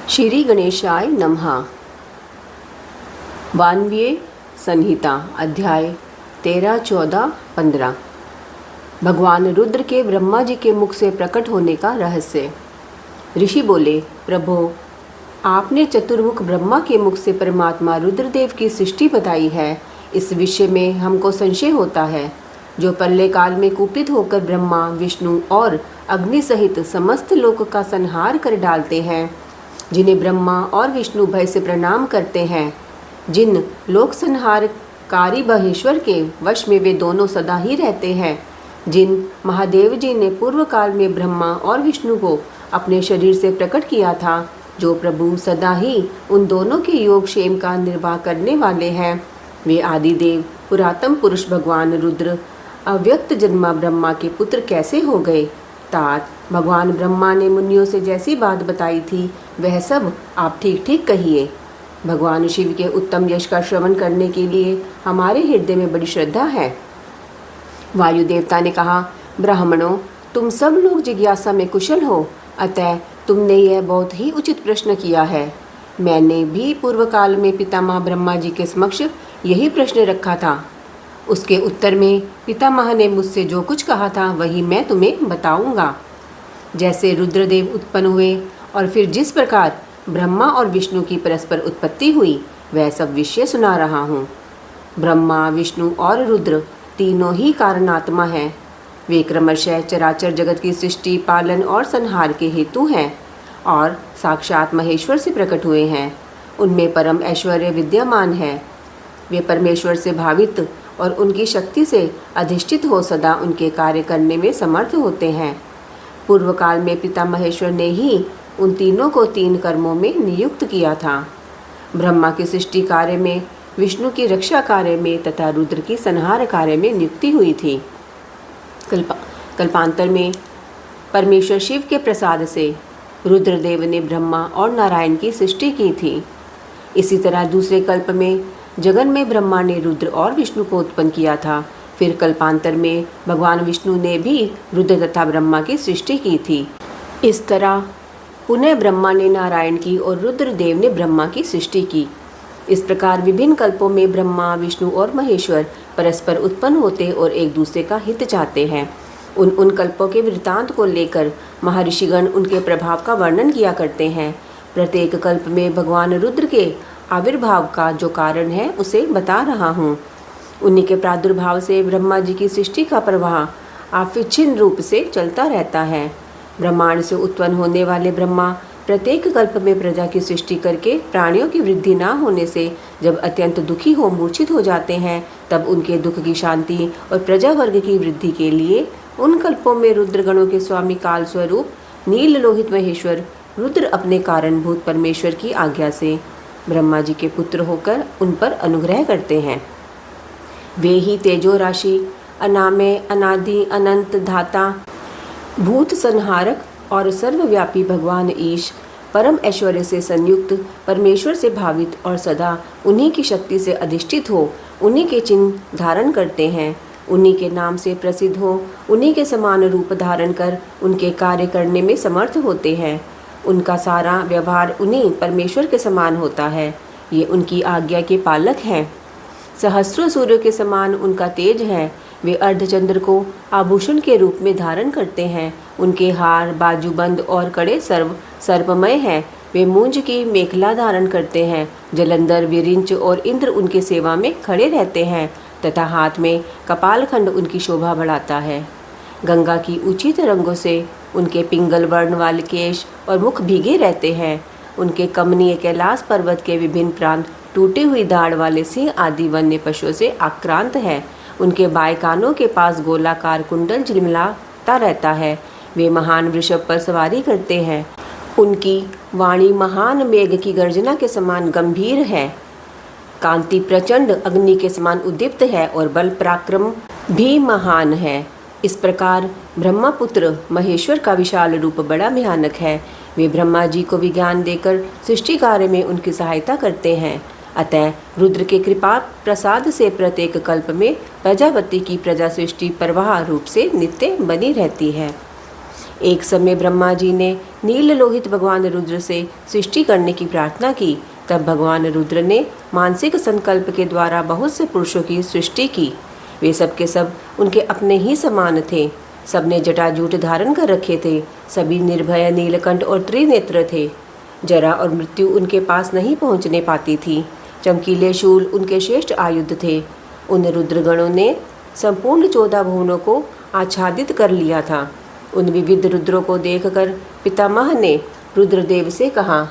श्री गणेशाय नमः। वान्व्ये संहिता अध्याय 13, 14, 15। भगवान रुद्र के ब्रह्मा जी के मुख से प्रकट होने का रहस्य। ऋषि बोले, प्रभो, आपने चतुर्मुख ब्रह्मा के मुख से परमात्मा रुद्रदेव की सृष्टि बताई है। इस विषय में हमको संशय होता है। जो प्रलय काल में कुपित होकर ब्रह्मा, विष्णु और अग्नि सहित समस्त लोक का संहार कर डालते हैं, जिन्हें ब्रह्मा और विष्णु भय से प्रणाम करते हैं, जिन लोक संहारकारी महेश्वर के वश में वे दोनों सदा ही रहते हैं, जिन महादेव जी ने पूर्व काल में ब्रह्मा और विष्णु को अपने शरीर से प्रकट किया था, जो प्रभु सदा ही उन दोनों के योग क्षेम का निर्वाह करने वाले हैं, वे आदिदेव पुरातन पुरुष भगवान रुद्र अव्यक्त जन्मा ब्रह्मा के पुत्र कैसे हो गए। तात भगवान ब्रह्मा ने मुनियों से जैसी बात बताई थी वह सब आप ठीक ठीक कहिए। भगवान शिव के उत्तम यश का श्रवण करने के लिए हमारे हृदय में बड़ी श्रद्धा है। वायु देवता ने कहा, ब्राह्मणों, तुम सब लोग जिज्ञासा में कुशल हो, अतः तुमने यह बहुत ही उचित प्रश्न किया है। मैंने भी पूर्व काल में पितामह ब्रह्मा जी के समक्ष यही प्रश्न रखा था। उसके उत्तर में पितामह ने मुझसे जो कुछ कहा था वही मैं तुम्हें बताऊंगा। जैसे रुद्रदेव उत्पन्न हुए और फिर जिस प्रकार ब्रह्मा और विष्णु की परस्पर उत्पत्ति हुई, वह सब विषय सुना रहा हूँ। ब्रह्मा, विष्णु और रुद्र तीनों ही कारणात्मा हैं। वे क्रमशः चराचर जगत की सृष्टि, पालन और संहार के हेतु हैं और साक्षात महेश्वर से प्रकट हुए हैं। उनमें परम ऐश्वर्य विद्यमान है। वे परमेश्वर से भावित और उनकी शक्ति से अधिष्ठित हो सदा उनके कार्य करने में समर्थ होते हैं। पूर्व काल में पिता महेश्वर ने ही उन तीनों को 3 कर्मों में नियुक्त किया था। ब्रह्मा की सृष्टि कार्य में, विष्णु की रक्षा कार्य में तथा रुद्र की संहार कार्य में नियुक्ति हुई थी। कल्पांतर में परमेश्वर शिव के प्रसाद से रुद्रदेव ने ब्रह्मा और नारायण की सृष्टि की थी। इसी तरह दूसरे कल्प में जगन में ब्रह्मा ने रुद्र और विष्णु को उत्पन्न किया था। फिर कल्पांतर में भगवान विष्णु ने भी रुद्र तथा ब्रह्मा की सृष्टि की थी। इस तरह पुनः ब्रह्मा ने नारायण की और रुद्रदेव ने ब्रह्मा की सृष्टि की। इस प्रकार विभिन्न कल्पों में ब्रह्मा, विष्णु और महेश्वर परस्पर उत्पन्न होते और एक दूसरे का हित चाहते हैं। उन कल्पों के वृत्तांत को लेकर महर्षिगण उनके प्रभाव का वर्णन किया करते हैं। प्रत्येक कल्प में भगवान रुद्र के आविर्भाव का जो कारण है उसे बता रहा हूँ। उन्हीं के प्रादुर्भाव से ब्रह्मा जी की सृष्टि का प्रवाह अविच्छिन्न रूप से चलता रहता है। ब्रह्मांड से उत्पन्न होने वाले ब्रह्मा प्रत्येक कल्प में प्रजा की सृष्टि करके प्राणियों की वृद्धि न होने से जब अत्यंत दुखी हो मूर्छित हो जाते हैं, तब उनके दुख की शांति और प्रजा वर्ग की वृद्धि के लिए उन कल्पों में रुद्रगणों के स्वामी काल स्वरूप नील लोहित महेश्वर रुद्र अपने कारणभूत परमेश्वर की आज्ञा से ब्रह्मा जी के पुत्र होकर उन पर अनुग्रह करते हैं। वे ही तेजो राशि, अनामय, अनादि, अनंत, धाता, भूत संहारक और सर्वव्यापी भगवान ईश परम ऐश्वर्य से संयुक्त, परमेश्वर से भावित और सदा उन्हीं की शक्ति से अधिष्ठित हो, उन्हीं के चिन्ह धारण करते हैं, उन्हीं के नाम से प्रसिद्ध हो, उन्हीं के समान रूप धारण कर उनके कार्य करने में समर्थ होते हैं। उनका सारा व्यवहार उन्हीं परमेश्वर के समान होता है। ये उनकी आज्ञा के पालक हैं। सहस्रों सूर्यों के समान उनका तेज है। वे अर्धचंद्र को आभूषण के रूप में धारण करते हैं। उनके हार, बाजूबंद और कड़े सर्पमय हैं। वे मूंज की मेखला धारण करते हैं। जलंधर, विरिंच और इंद्र उनके सेवा में खड़े रहते हैं तथा हाथ में कपालखंड उनकी शोभा बढ़ाता है। गंगा की ऊंची तरंगों से उनके पिंगल वर्ण वाले केश और मुख भीगे रहते हैं। उनके कमनीय कैलाश पर्वत के विभिन्न प्रांत टूटी हुई दाढ़ वाले सिंह आदि वन्य पशुओं से आक्रांत है। उनके बाएं कानों के पास गोलाकार कुंडल झिलमिलाता रहता है। वे महान वृषभ पर सवारी करते हैं। उनकी वाणी महान मेघ की गर्जना के समान गंभीर है। कांति प्रचंड अग्नि के समान उद्दीप्त है और बल पराक्रम भी महान है। इस प्रकार ब्रह्मपुत्र महेश्वर का विशाल रूप बड़ा भयानक है। वे ब्रह्मा जी को विज्ञान देकर सृष्टि कार्य में उनकी सहायता करते हैं। अतः रुद्र के कृपा प्रसाद से प्रत्येक कल्प में प्रजापति की प्रजा सृष्टि प्रवाह रूप से नित्य बनी रहती है। एक समय ब्रह्मा जी ने नील लोहित भगवान रुद्र से सृष्टि करने की प्रार्थना की। तब भगवान रुद्र ने मानसिक संकल्प के द्वारा बहुत से पुरुषों की सृष्टि की। वे सब के सब उनके अपने ही समान थे। सबने जटाजूट धारण कर रखे थे। सभी निर्भय, नीलकंठ और त्रिनेत्र थे। जरा और मृत्यु उनके पास नहीं पहुंचने पाती थी। चमकीले शूल उनके श्रेष्ठ आयुध थे। उन रुद्रगणों ने संपूर्ण 14 भुवनों को आच्छादित कर लिया था। उन विविध रुद्रों को देखकर पितामह ने रुद्रदेव से कहा,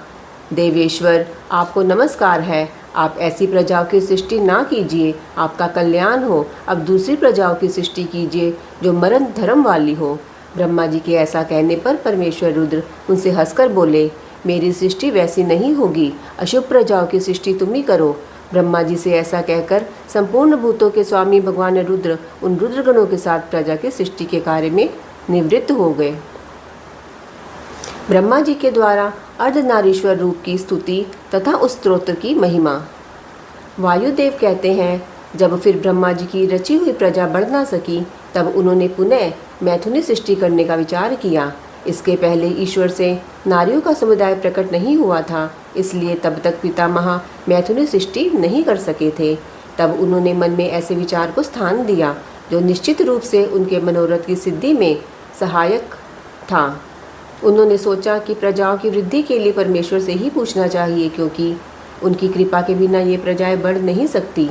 देवेश्वर, आपको नमस्कार है। आप ऐसी प्रजाओं की सृष्टि ना कीजिए, आपका कल्याण हो। अब दूसरी प्रजाओं की सृष्टि कीजिए जो मरण धर्म वाली हो। ब्रह्मा जी के ऐसा कहने पर परमेश्वर रुद्र उनसे हंसकर बोले, मेरी सृष्टि वैसी नहीं होगी। अशुभ प्रजाओं की सृष्टि तुम ही करो। ब्रह्मा जी से ऐसा कहकर संपूर्ण भूतों के स्वामी भगवान रुद्र उन रुद्रगणों के साथ प्रजा की सृष्टि के कार्य में निवृत्त हो गए। ब्रह्मा जी के द्वारा अर्धनारीश्वर रूप की स्तुति तथा उस स्तोत्र की महिमा। वायुदेव कहते हैं, जब फिर ब्रह्मा जी की रची हुई प्रजा बढ़ ना सकी, तब उन्होंने पुनः मैथुनी सृष्टि करने का विचार किया। इसके पहले ईश्वर से नारियों का समुदाय प्रकट नहीं हुआ था, इसलिए तब तक पितामह मैथुनी सृष्टि नहीं कर सके थे। तब उन्होंने मन में ऐसे विचार को स्थान दिया जो निश्चित रूप से उनके मनोरथ की सिद्धि में सहायक था। उन्होंने सोचा कि प्रजाओं की वृद्धि के लिए परमेश्वर से ही पूछना चाहिए, क्योंकि उनकी कृपा के बिना ये प्रजाएं बढ़ नहीं सकती।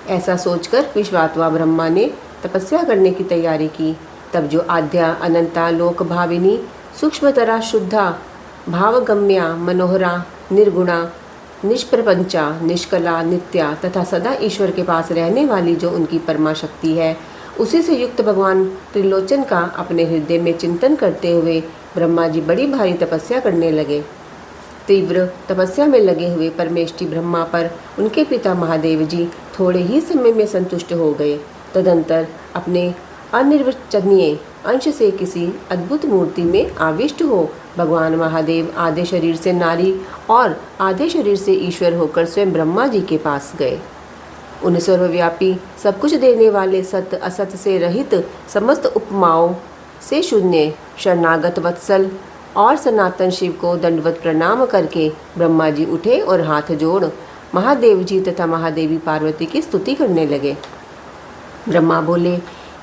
ऐसा सोचकर विश्वात्मा ब्रह्मा ने तपस्या करने की तैयारी की। तब जो आद्या, अनंता, लोक भाविनी, सूक्ष्मतरा, शुद्धा, भावगम्या, मनोहरा, निर्गुणा, निष्प्रपंचा, निष्कला, नित्या तथा सदा ईश्वर के पास रहने वाली जो उनकी परमा शक्ति है, उसी से युक्त भगवान त्रिलोचन का अपने हृदय में चिंतन करते हुए ब्रह्मा जी बड़ी भारी तपस्या करने लगे। तीव्र तपस्या में लगे हुए परमेष्ठी ब्रह्मा पर उनके पिता महादेव जी थोड़े ही समय में संतुष्ट हो गए। तदंतर अपने अनिर्वचनीय अंश से किसी अद्भुत मूर्ति में आविष्ट हो भगवान महादेव आधे शरीर से नारी और आधे शरीर से ईश्वर होकर स्वयं ब्रह्मा जी के पास गए। उन सर्वव्यापी, सब कुछ देने वाले, सत असत से रहित, समस्त उपमाओं से शून्य, शरणागत वत्सल और सनातन शिव को दंडवत प्रणाम करके ब्रह्मा जी उठे और हाथ जोड़ महादेव जी तथा महादेवी पार्वती की स्तुति करने लगे। ब्रह्मा बोले,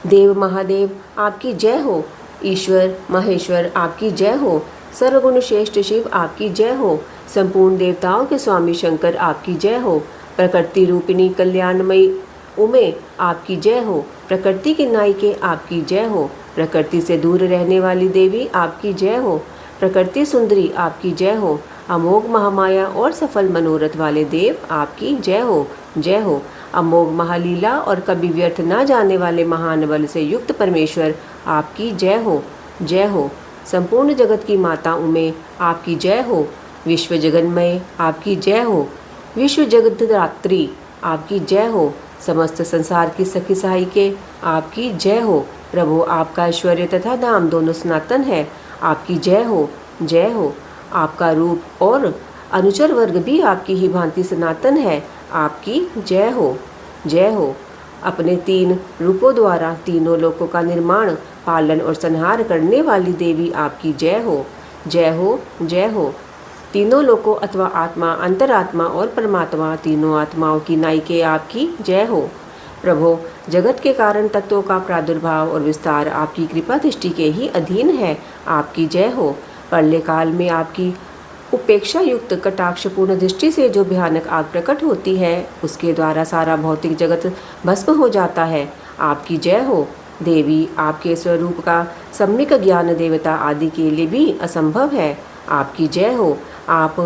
देव महादेव आपकी जय हो। ईश्वर महेश्वर आपकी जय हो। सर्वगुण श्रेष्ठ शिव आपकी जय हो। संपूर्ण देवताओं के स्वामी शंकर आपकी जय हो। प्रकृति रूपिणी कल्याणमयी उमे आपकी जय हो। प्रकृति के नायिके आपकी जय हो। प्रकृति से दूर रहने वाली देवी आपकी जय हो। प्रकृति सुंदरी आपकी जय हो। अमोघ महामाया और सफल मनोरथ वाले देव आपकी जय हो, जय हो। अमोघ महालीला और कभी व्यर्थ ना जाने वाले महान बल से युक्त परमेश्वर आपकी जय हो, जय हो। संपूर्ण जगत की माता उमे आपकी जय हो। विश्व जगन्मय आपकी जय हो। विश्व जगद्धात्री आपकी जय हो। समस्त संसार की सखी सहायिके आपकी जय हो। प्रभु आपका ऐश्वर्य तथा धाम दोनों सनातन है, आपकी जय हो, जय हो। आपका रूप और अनुचर वर्ग भी आपकी ही भांति सनातन है, आपकी जय हो, जय हो। अपने 3 रूपों द्वारा तीनों लोकों का निर्माण, पालन और संहार करने वाली देवी आपकी जय हो, जय हो, जय हो। तीनों लोकों अथवा आत्मा, अंतरात्मा और परमात्मा, तीनों आत्माओं की नायिके आपकी जय हो। प्रभो, जगत के कारण तत्वों का प्रादुर्भाव और विस्तार आपकी कृपा दृष्टि के ही अधीन है, आपकी जय हो। प्रलय काल में आपकी उपेक्षा युक्त कटाक्षपूर्ण दृष्टि से जो भयानक आग प्रकट होती है, उसके द्वारा सारा भौतिक जगत भस्म हो जाता है, आपकी जय हो। देवी, आपके स्वरूप का सम्यक ज्ञान देवता आदि के लिए भी असंभव है, आपकी जय हो। आप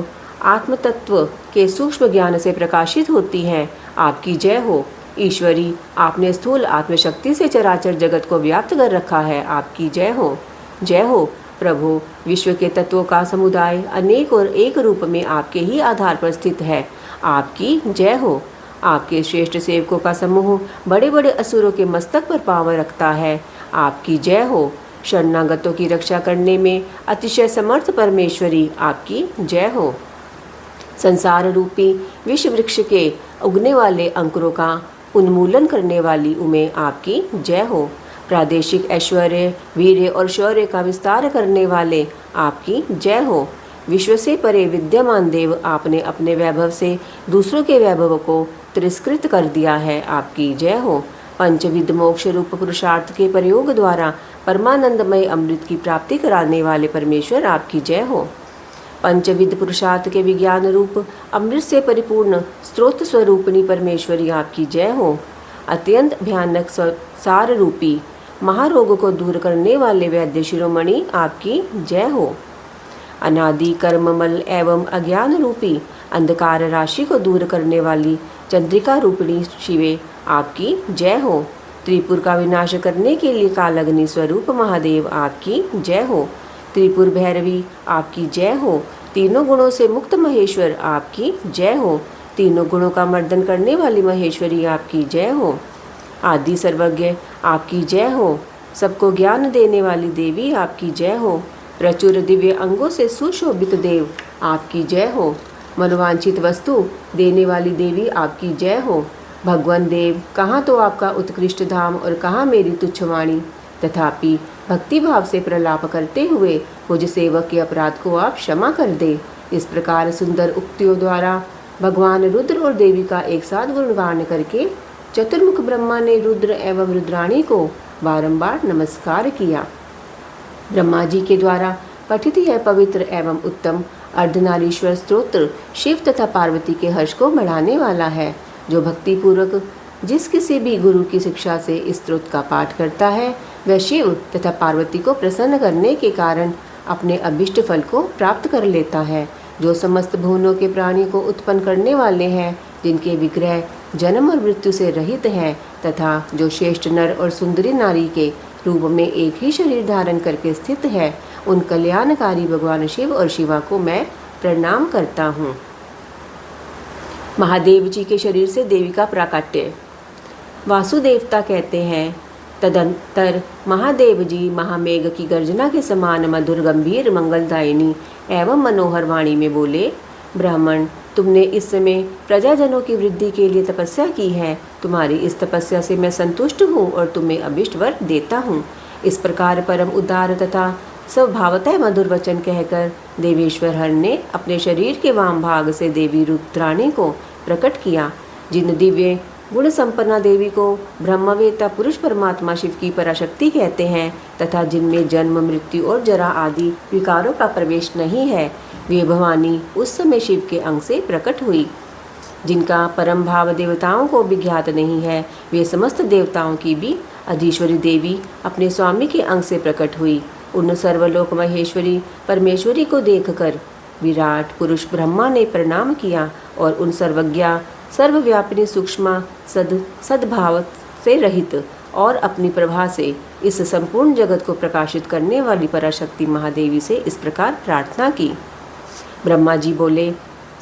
आत्मतत्व के सूक्ष्म ज्ञान से प्रकाशित होती हैं, आपकी जय हो। ईश्वरी, आपने स्थूल आत्मशक्ति से चराचर जगत को व्याप्त कर रखा है, आपकी जय हो, जय हो। प्रभु, विश्व के तत्वों का समुदाय अनेक और एक रूप में आपके ही आधार पर स्थित है, आपकी जय हो। आपके श्रेष्ठ सेवकों का समूह बड़े बड़े असुरों के मस्तक पर पाँव रखता है, आपकी जय हो। शरणागतों की रक्षा करने में अतिशय समर्थ परमेश्वरी, आपकी जय हो। संसार रूपी विश्व वृक्ष के उगने वाले अंकुरों का उन्मूलन करने वाली उमे आपकी जय हो। प्रादेशिक ऐश्वर्य, वीर्य और शौर्य का विस्तार करने वाले आपकी जय हो। विश्व से परे विद्यमान देव, आपने अपने वैभव से दूसरों के वैभव को तिरस्कृत कर दिया है, आपकी जय हो। पंचविध मोक्ष रूप पुरुषार्थ के प्रयोग द्वारा परमानंदमय अमृत की प्राप्ति कराने वाले परमेश्वर, आपकी जय हो। पंचविध पुरुषार्थ के विज्ञान रूप अमृत से परिपूर्ण स्रोत स्वरूपिणी परमेश्वरी, आपकी जय हो। अत्यंत भयानक सार रूपी महारोग को दूर करने वाले वैद्य शिरोमणि, आपकी जय हो। अनादि कर्ममल एवं अज्ञान रूपी अंधकार राशि को दूर करने वाली चंद्रिका रूपिणी शिवे, आपकी जय हो। त्रिपुर का विनाश करने के लिए कालग्नि स्वरूप महादेव, आपकी जय हो। त्रिपुर भैरवी, आपकी जय हो। तीनों गुणों से मुक्त महेश्वर, आपकी जय हो। तीनों गुणों का मर्दन करने वाली महेश्वरी, आपकी जय हो। आदि सर्वज्ञ, आपकी जय हो। सबको ज्ञान देने वाली देवी, आपकी जय हो। प्रचुर दिव्य अंगों से सुशोभित देव, आपकी जय हो। मनोवांछित वस्तु देने वाली देवी, आपकी जय हो। भगवान देव, कहाँ तो आपका उत्कृष्ट धाम और कहाँ मेरी तुच्छ वाणी। तथापि भक्ति भाव से प्रलाप करते हुए मुझ सेवक के अपराध को आप क्षमा कर दे। इस प्रकार सुंदर उक्तियों द्वारा भगवान रुद्र और देवी का एक साथ गुणगान करके चतुर्मुख ब्रह्मा ने रुद्र एवं रुद्राणी को बारंबार नमस्कार किया। ब्रह्मा जी के द्वारा पठित यह पवित्र एवं उत्तम अर्धनारीश्वर स्तोत्र शिव तथा पार्वती के हर्ष को बढ़ाने वाला है। जो भक्ति पूर्वक जिस किसी भी गुरु की शिक्षा से इस स्तोत्र का पाठ करता है, वह शिव तथा पार्वती को प्रसन्न करने के कारण अपने अभिष्ट फल को प्राप्त कर लेता है। जो समस्त भुवनों के प्राणी को उत्पन्न करने वाले हैं, जिनके विग्रह जन्म और मृत्यु से रहित हैं, तथा जो श्रेष्ठ नर और सुंदरी नारी के रूप में एक ही शरीर धारण करके स्थित है, उन कल्याणकारी भगवान शिव और शिवा को मैं प्रणाम करता हूँ। महादेव जी के शरीर से देवी का प्राकट्य। वासुदेवता कहते हैं, तदंतर महादेव जी महामेघ की गर्जना के समान मधुर गंभीर मंगलदायिनी एवं मनोहर वाणी में बोले, ब्राह्मण, तुमने इस समय प्रजाजनों की वृद्धि के लिए तपस्या की है। तुम्हारी इस तपस्या से मैं संतुष्ट हूँ और तुम्हें अभिष्ट वर देता हूँ। इस प्रकार परम उदार तथा स्वभावतः मधुर वचन कहकर देवेश्वर हर ने अपने शरीर के वाम भाग से देवी रुद्राणी को प्रकट किया। जिन दिव्य गुण संपन्ना देवी को ब्रह्मवेत्ता पुरुष परमात्मा शिव की पराशक्ति कहते हैं तथा जिनमें जन्म मृत्यु और जरा आदि विकारों का प्रवेश नहीं है, वे भवानी उस समय शिव के अंग से प्रकट हुई। जिनका परम भाव देवताओं को भी ज्ञात नहीं है, वे समस्त देवताओं की भी अधीश्वरी देवी अपने स्वामी के अंग से प्रकट हुई। उन सर्वलोक महेश्वरी परमेश्वरी को देखकर विराट पुरुष ब्रह्मा ने प्रणाम किया और उन सर्वज्ञा सर्वव्यापिनी सूक्ष्म सद्भाव से रहित और अपनी प्रभा से इस संपूर्ण जगत को प्रकाशित करने वाली पराशक्ति महादेवी से इस प्रकार प्रार्थना की। ब्रह्मा जी बोले,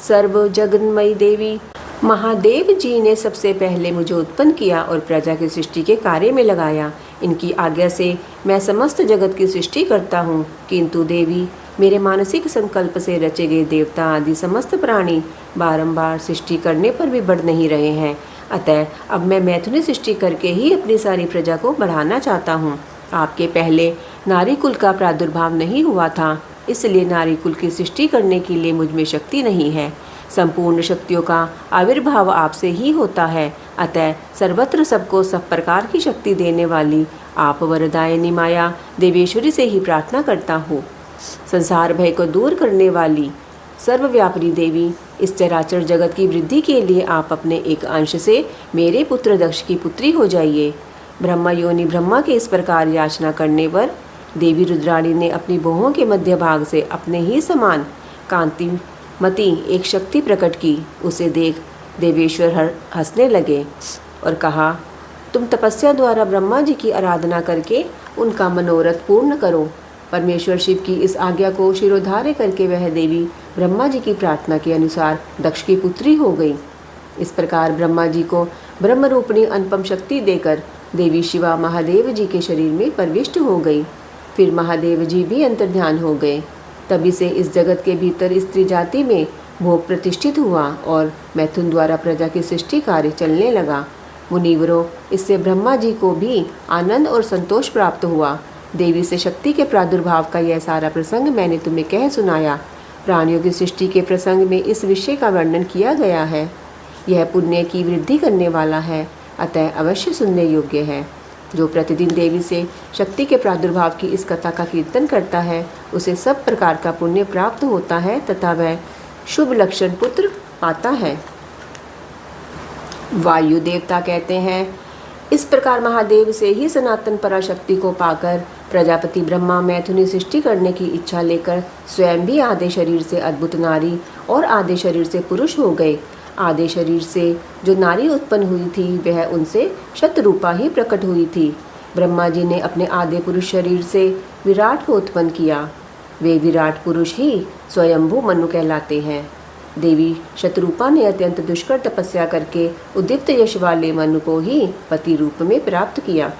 सर्व जगन्मयी देवी, महादेव जी ने सबसे पहले मुझे उत्पन्न किया और प्रजा की सृष्टि के कार्य में लगाया। इनकी आज्ञा से मैं समस्त जगत की सृष्टि करता हूँ, किंतु देवी, मेरे मानसिक संकल्प से रचे गए देवता आदि समस्त प्राणी बारंबार सृष्टि करने पर भी बढ़ नहीं रहे हैं। अतः अब मैं मैथुनी सृष्टि करके ही अपनी सारी प्रजा को बढ़ाना चाहता हूँ। आपके पहले नारी कुल का प्रादुर्भाव नहीं हुआ था, इसलिए नारी कुल की सृष्टि करने के लिए मुझ में शक्ति नहीं है। संपूर्ण शक्तियों का आविर्भाव आपसे ही होता है। अतः सर्वत्र सबको सब प्रकार की शक्ति देने वाली आप वरदायिनी माया देवेश्वरी से ही प्रार्थना करता हूँ। संसार भय को दूर करने वाली सर्वव्यापिनी देवी, इस चराचर जगत की वृद्धि के लिए आप अपने एक अंश से मेरे पुत्र दक्ष की पुत्री हो जाइए। ब्रह्मा योनि ब्रह्मा के इस प्रकार याचना करने पर देवी रुद्राणी ने अपनी भुवों के मध्य भाग से अपने ही समान कांतिमती एक शक्ति प्रकट की। उसे देख देवेश्वर हंसने लगे और कहा, तुम तपस्या द्वारा ब्रह्मा जी की आराधना करके उनका मनोरथ पूर्ण करो। परमेश्वर शिव की इस आज्ञा को शिरोधार्य करके वह देवी ब्रह्मा जी की प्रार्थना के अनुसार दक्ष की पुत्री हो गई। इस प्रकार ब्रह्मा जी को ब्रह्म रूपिणी अनुपम शक्ति देकर देवी शिवा महादेव जी के शरीर में प्रविष्ट हो गई। फिर महादेव जी भी अंतर्ध्यान हो गए। तभी से इस जगत के भीतर स्त्री जाति में भोग प्रतिष्ठित हुआ और मैथुन द्वारा प्रजा की सृष्टि कार्य चलने लगा। मुनिवरों, इससे ब्रह्मा जी को भी आनंद और संतोष प्राप्त हुआ। देवी से शक्ति के प्रादुर्भाव का यह सारा प्रसंग मैंने तुम्हें कह सुनाया। प्राणियों की सृष्टि के प्रसंग में इस विषय का वर्णन किया गया है। यह पुण्य की वृद्धि करने वाला है, अतः अवश्य सुनने योग्य है। जो प्रतिदिन देवी से शक्ति के प्रादुर्भाव की इस कथा का कीर्तन करता है, उसे सब प्रकार का पुण्य प्राप्त होता है तथा वह शुभ लक्षण पुत्र पाता है। वायु देवता कहते हैं, इस प्रकार महादेव से ही सनातन पराशक्ति को पाकर प्रजापति ब्रह्मा मैथुनी सृष्टि करने की इच्छा लेकर स्वयं भी आधे शरीर से अद्भुत नारी और आधे शरीर से पुरुष हो गए। आधे शरीर से जो नारी उत्पन्न हुई थी वह उनसे शतरूपा ही प्रकट हुई थी। ब्रह्मा जी ने अपने आधे पुरुष शरीर से विराट को उत्पन्न किया। वे विराट पुरुष ही स्वयंभू मनु कहलाते हैं। देवी शतरूपा ने अत्यंत दुष्कर तपस्या करके उद्दीप्त यश वाले मनु को ही पति रूप में प्राप्त किया।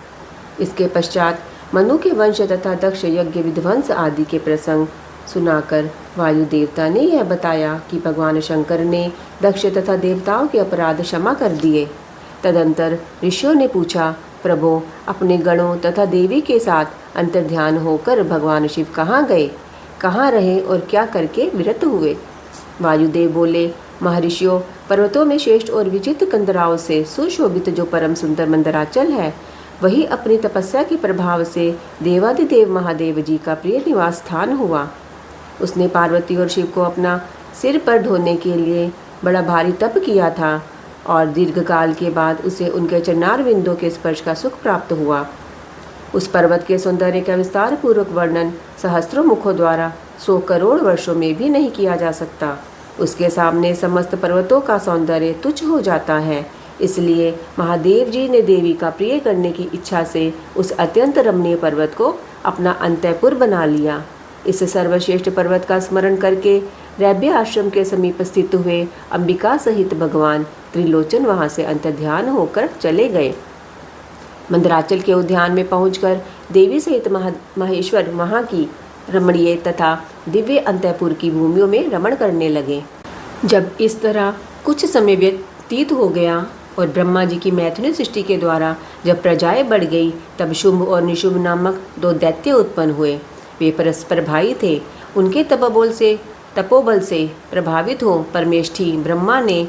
इसके पश्चात मनु के वंश तथा दक्ष यज्ञ विध्वंस आदि के प्रसंग सुनाकर वायु देवता ने यह बताया कि भगवान शंकर ने दक्ष तथा देवताओं के अपराध क्षमा कर दिए। तदंतर ऋषियों ने पूछा, प्रभो, अपने गणों तथा देवी के साथ अंतर्ध्यान होकर भगवान शिव कहाँ गए, कहाँ रहे और क्या करके विरत हुए? वायुदेव बोले, महर्षियों, पर्वतों में श्रेष्ठ और विचित्र कंदराओं से सुशोभित जो परम सुंदर मंदराचल है, वही अपनी तपस्या के प्रभाव से देवादिदेव महादेव जी का प्रिय निवास स्थान हुआ। उसने पार्वती और शिव को अपना सिर पर ढोने के लिए बड़ा भारी तप किया था और दीर्घ काल के बाद उसे उनके चरणार बिंदों के स्पर्श का सुख प्राप्त हुआ। उस पर्वत के सौंदर्य का विस्तार पूर्वक वर्णन सहस्त्रों मुखों द्वारा 100 करोड़ वर्षों में भी नहीं किया जा सकता। उसके सामने समस्त पर्वतों का सौंदर्य तुच्छ हो जाता है। इसलिए महादेव जी ने देवी का प्रिय करने की इच्छा से उस अत्यंत रमणीय पर्वत को अपना अंतःपुर बना लिया। इस सर्वश्रेष्ठ पर्वत का स्मरण करके रैब्य आश्रम के समीप स्थित हुए अंबिका सहित भगवान त्रिलोचन वहां से अंतर्ध्यान होकर चले गए। मंदराचल के उद्यान में पहुंचकर देवी सहित महेश्वर वहां की रमणीय तथा दिव्य अंतःपुर की भूमियों में रमण करने लगे। जब इस तरह कुछ समय व्यतीत हो गया और ब्रह्मा जी की मैथुनी सृष्टि के द्वारा जब प्रजाएं बढ़ गई, तब शुंभ और निशुंभ नामक 2 दैत्य उत्पन्न हुए। वे परस्पर भाई थे। उनके तपोबल से प्रभावित हो परमेष्ठी ब्रह्मा ने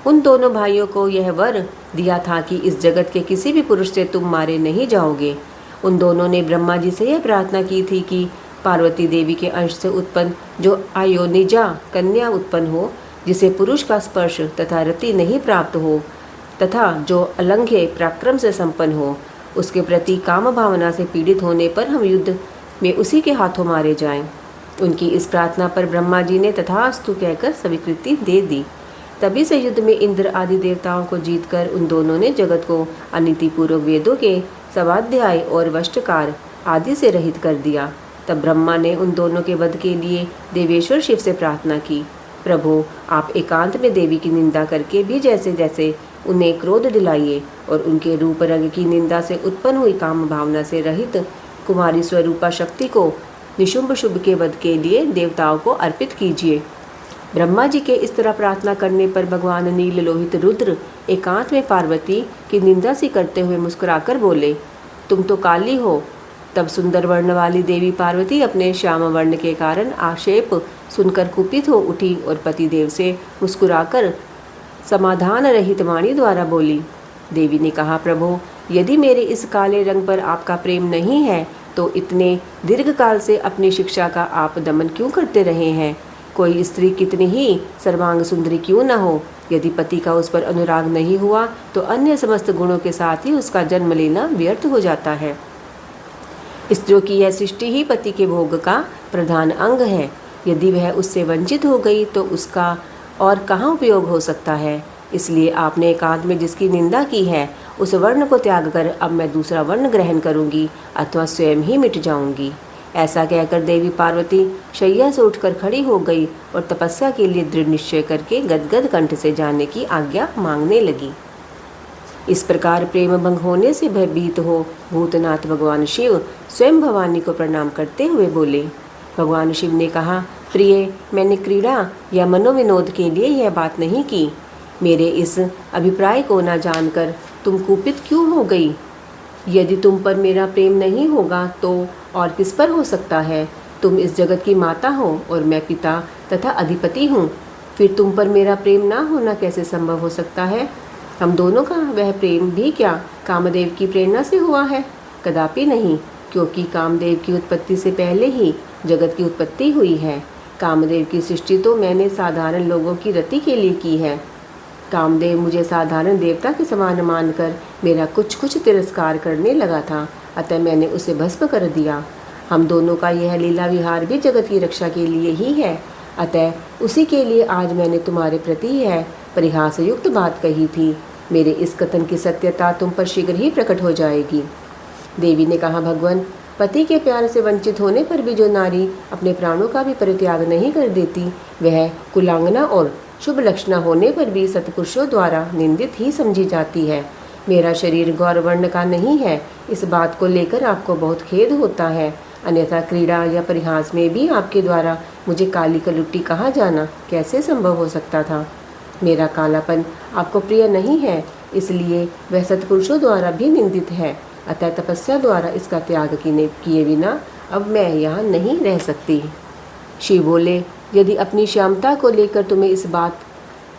उन दोनों भाइयों को यह वर दिया था कि इस जगत के किसी भी पुरुष से तुम मारे नहीं जाओगे। उन दोनों ने ब्रह्मा जी से यह प्रार्थना की थी कि पार्वती देवी के अंश से उत्पन्न जो आयोनिजा कन्या उत्पन्न हो, जिसे पुरुष का स्पर्श तथा रति नहीं प्राप्त हो तथा जो अलंघ्य पराक्रम से संपन्न हो, उसके प्रति काम भावना से पीड़ित होने पर हम युद्ध में उसी के हाथों मारे जाएं। उनकी इस प्रार्थना पर ब्रह्मा जी ने तथास्तु कहकर स्वीकृति दे दी। तभी से युद्ध में इंद्र आदि देवताओं को जीतकर उन दोनों ने जगत को अनीतिपूर्वक वेदों के स्वाध्याय और वष्टकार आदि से रहित कर दिया। तब ब्रह्मा ने उन दोनों के वध के लिए देवेश्वर शिव से प्रार्थना की, प्रभु, आप एकांत में देवी की निंदा करके भी जैसे जैसे उन्हें क्रोध दिलाइए और उनके रूप रंग की निंदा से उत्पन्न हुई काम भावना से रहित कुमारी स्वरूपा शक्ति को निशुंभ शुभ के वध के लिए देवताओं को अर्पित कीजिए। ब्रह्मा जी के इस तरह प्रार्थना करने पर भगवान नील लोहित रुद्र एकांत में पार्वती की निंदा सी करते हुए मुस्कुराकर बोले, तुम तो काली हो। तब सुंदर वर्ण वाली देवी पार्वती अपने श्याम वर्ण के कारण आक्षेप सुनकर कुपित हो उठी और पतिदेव से मुस्कुराकर समाधान रहित वाणी द्वारा बोली। देवी ने कहा, प्रभु, यदि मेरे इस काले रंग पर आपका प्रेम नहीं है तो इतने दीर्घ काल से अपनी शिक्षा का आप दमन क्यों करते रहे हैं? कोई स्त्री कितनी ही सर्वांग सुंदरी क्यों न हो, यदि पति का उस पर अनुराग नहीं हुआ तो अन्य समस्त गुणों के साथ ही उसका जन्म लेना व्यर्थ हो जाता है। स्त्रियों की यह सृष्टि ही पति के भोग का प्रधान अंग है। यदि वह उससे वंचित हो गई तो उसका और कहाँ उपयोग हो सकता है। इसलिए आपने एकांत में जिसकी निंदा की है उस वर्ण को त्याग कर अब मैं दूसरा वर्ण ग्रहण करूंगी अथवा स्वयं ही मिट जाऊंगी। ऐसा कहकर देवी पार्वती शैया से उठकर खड़ी हो गई और तपस्या के लिए दृढ़ निश्चय करके गदगद कंठ से जाने की आज्ञा मांगने लगी। इस प्रकार प्रेम भंग होने से भयभीत हो भूतनाथ भगवान शिव स्वयं भवानी को प्रणाम करते हुए बोले। भगवान शिव ने कहा, प्रिय, मैंने क्रीड़ा या मनोविनोद के लिए यह बात नहीं की। मेरे इस अभिप्राय को न जानकर तुम कुपित क्यों हो गई? यदि तुम पर मेरा प्रेम नहीं होगा तो और किस पर हो सकता है? तुम इस जगत की माता हो और मैं पिता तथा अधिपति हूँ। फिर तुम पर मेरा प्रेम ना होना कैसे संभव हो सकता है? हम दोनों का वह प्रेम भी क्या कामदेव की प्रेरणा से हुआ है? कदापि नहीं, क्योंकि कामदेव की उत्पत्ति से पहले ही जगत की उत्पत्ति हुई है। कामदेव की सृष्टि तो मैंने साधारण लोगों की रति के लिए की है। कामदेव मुझे साधारण देवता के समान मानकर मेरा कुछ कुछ तिरस्कार करने लगा था, अतः मैंने उसे भस्म कर दिया। हम दोनों का यह लीला विहार भी जगत की रक्षा के लिए ही है, अतः उसी के लिए आज मैंने तुम्हारे प्रति यह परिहास युक्त बात कही थी। मेरे इस कथन की सत्यता तुम पर शीघ्र ही प्रकट हो जाएगी। देवी ने कहा, भगवान, पति के प्यार से वंचित होने पर भी जो नारी अपने प्राणों का भी परित्याग नहीं कर देती, वह कुलांगना और शुभ लक्षणा होने पर भी सत्पुरुषों द्वारा निंदित ही समझी जाती है। मेरा शरीर गौरवर्ण का नहीं है, इस बात को लेकर आपको बहुत खेद होता है, अन्यथा क्रीड़ा या परिहास में भी आपके द्वारा मुझे काली कलुट्टी कहा जाना कैसे संभव हो सकता था? मेरा कालापन आपको प्रिय नहीं है, इसलिए वह सत्पुरुषों द्वारा भी निंदित है, अतः तपस्या द्वारा इसका त्याग किए बिना अब मैं यहाँ नहीं रह सकती। शिव बोले, यदि अपनी श्यामता को लेकर तुम्हें इस बात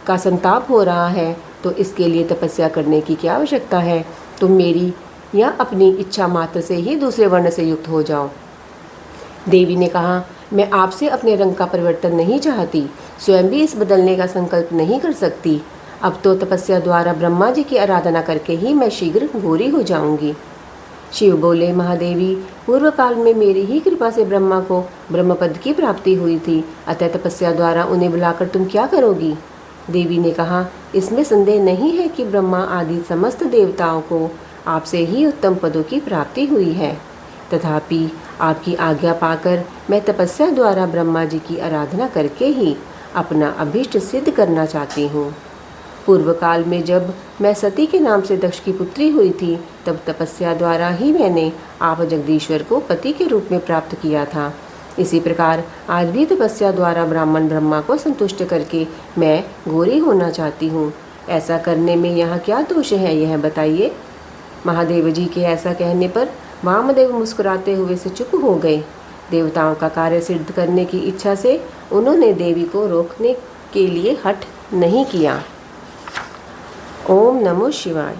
का संताप हो रहा है तो इसके लिए तपस्या करने की क्या आवश्यकता है? तुम मेरी या अपनी इच्छा मात्र से ही दूसरे वर्ण से युक्त हो जाओ। देवी ने कहा, मैं आपसे अपने रंग का परिवर्तन नहीं चाहती, स्वयं भी इस बदलने का संकल्प नहीं कर सकती। अब तो तपस्या द्वारा ब्रह्मा जी की आराधना करके ही मैं शीघ्र गोरी हो जाऊंगी। शिव बोले, महादेवी, पूर्व काल में मेरी ही कृपा से ब्रह्मा को ब्रह्मपद की प्राप्ति हुई थी, अतः तपस्या द्वारा उन्हें बुलाकर तुम क्या करोगी? देवी ने कहा, इसमें संदेह नहीं है कि ब्रह्मा आदि समस्त देवताओं को आपसे ही उत्तम पदों की प्राप्ति हुई है, तथापि आपकी आज्ञा पाकर मैं तपस्या द्वारा ब्रह्मा जी की आराधना करके ही अपना अभीष्ट सिद्ध करना चाहती हूँ। पूर्व काल में जब मैं सती के नाम से दक्ष की पुत्री हुई थी, तब तपस्या द्वारा ही मैंने आप जगदीश्वर को पति के रूप में प्राप्त किया था। इसी प्रकार आज भी तपस्या द्वारा ब्राह्मण ब्रह्मा को संतुष्ट करके मैं गोरी होना चाहती हूँ। ऐसा करने में यहाँ क्या दोष है, यह बताइए। महादेव जी के ऐसा कहने पर वामदेव मुस्कुराते हुए से चुप हो गए। देवताओं का कार्य सिद्ध करने की इच्छा से उन्होंने देवी को रोकने के लिए हठ नहीं किया। ओम नमो शिवाय।